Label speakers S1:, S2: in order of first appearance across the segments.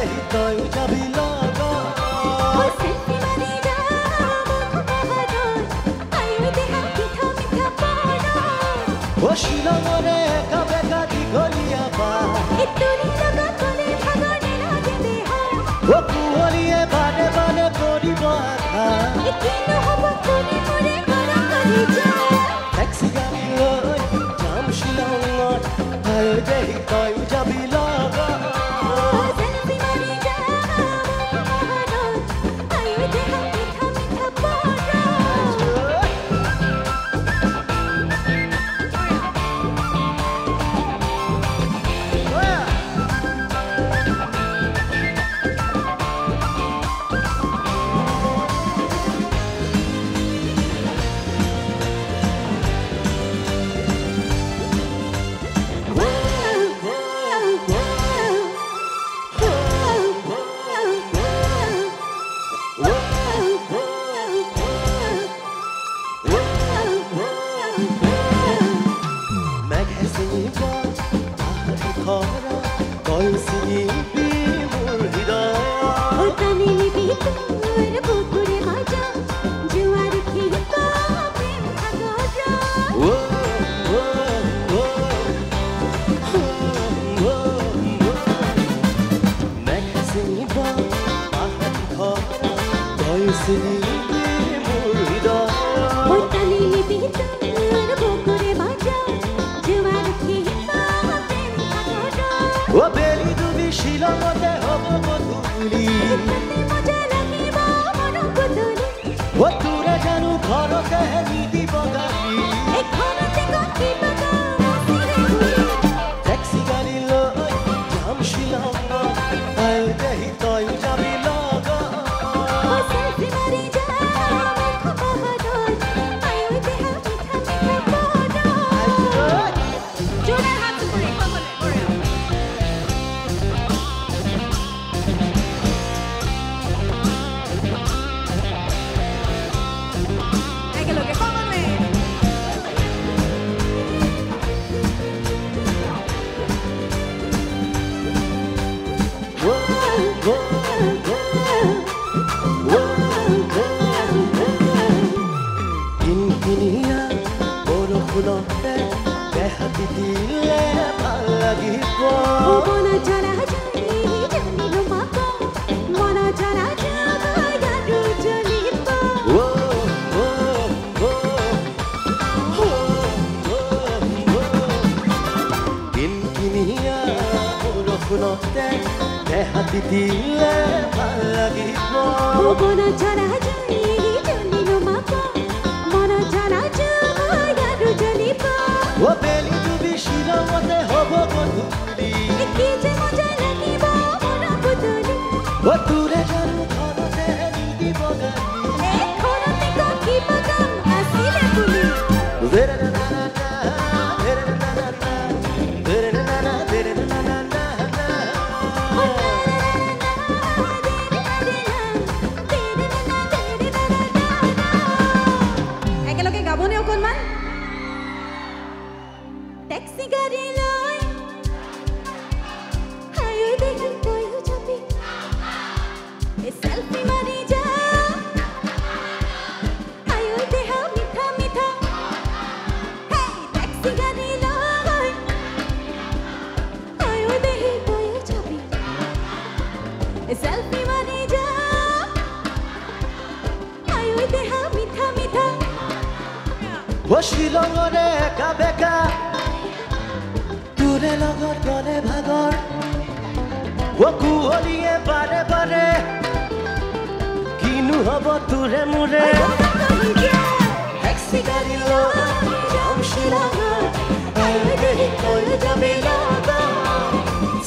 S1: দেহি তই যাবি লগত
S2: selfie মাৰি যাম পাহাৰত আয়ো দেহা মিঠা মিঠা পৰত
S1: শিলঙৰে একা বেকা দীঘলীয়া বাট
S2: ইটোৰি লগত গ'লে ভাগৰ নালাগে দেহা
S1: কুঁৱলীয়ে বাৰে বাৰে কৰিব আঘাত
S2: কিনো হ'ব তোৰে মোৰে মৰম কৰি যায়
S1: টেক্সি গাড়ী লৈ যাম শিলঙত আয়ো দেহি তই যাবি লগত
S2: selfie মাৰি যাম পাহাৰত আয়ো দেহা মিঠা মিঠা পৰত
S1: মেঘে চিঙিব পাহাৰী খৰা তই চিঙিবি মোৰ হৃদয়
S2: টানি নিবি তোৰ বুকুৰে মাজা জোৱাৰ খিৰিক প্ৰেম সাগৰ
S1: মেঘে চিঙিব পাহাৰী খৰা তই চিঙিবি মোৰ হৃদয়
S2: টানি নিবি তোৰ বুকুৰে মাজা জোৱাৰ খিৰিক প্ৰেম সাগৰ
S1: বেলি ডুবি শিলঙতে হ'ব গধূলি
S2: মজা লাগিব মৰম গধূলি
S1: তোৰে জানো ঘৰতে নিদিব গালি
S2: ঘৰতে গঠিব চিৰে ঘূৰি
S1: টেক্সি গাড়ী লৈ যাম শিলঙত আয়ো দেহি তই যাবি লগত
S2: selfie মাৰি যাম পাহাৰত আয়ো দেহা মিঠা মিঠা পৰত জোৰে হাত কৰি সকলোৱে বঢ়িয়া একেলগে সকলোৱে
S1: কিনকিনিয়া বৰষুণতে দেহাতি দিলে ভাল লাগিব
S2: মন জৰা জৰি জানিলো মাক মন জৰা জাগায়াৰু জ্বলিব
S1: কিনকিনিয়া বৰষুণতে দেহাতি দিলে ভাল লাগিব
S2: মন জৰা জৰি জানিলো মাক মন জৰা জাগায়াৰু জ্বলিব
S1: বেলি ডুবি শিলঙতে হ'ব গধূলি
S2: কি যে মজা লাগিব মৰম গধূলি
S1: তোৰে জানো ঘৰতে নিদিব গালি
S2: ঘৰতে গঠিব গাম আছিলে বুলি একেলগে গাবনে অকণমান টেক্সি গাড়ী লৈ আয়ো দেহি তইও যাবি selfie মাৰি যাম আয়ো দেহা মিঠা মিঠা টেক্সি গাড়ী লৈ আয়ো দেহি তইও যাবি selfie মাৰি যাম আয়ো দেহা মিঠা মিঠা
S1: শিলঙৰে একা বেকা তোৰে লগত গ'লে ভাগৰ কুঁৱলীয়ে বাৰে বাৰে কিনো হ'ব তোৰে মোৰে টেক্সি গাড়ী লৈ যাম শিলঙত আয়ো দেহি তই যাবি লগত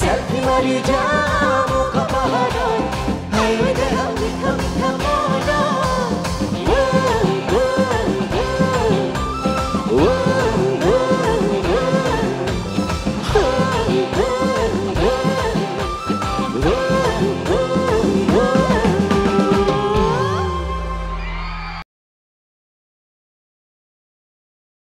S1: চেলফি মাৰি যাম পাহাৰত আয়ো দেহা মিঠা মিঠা মনত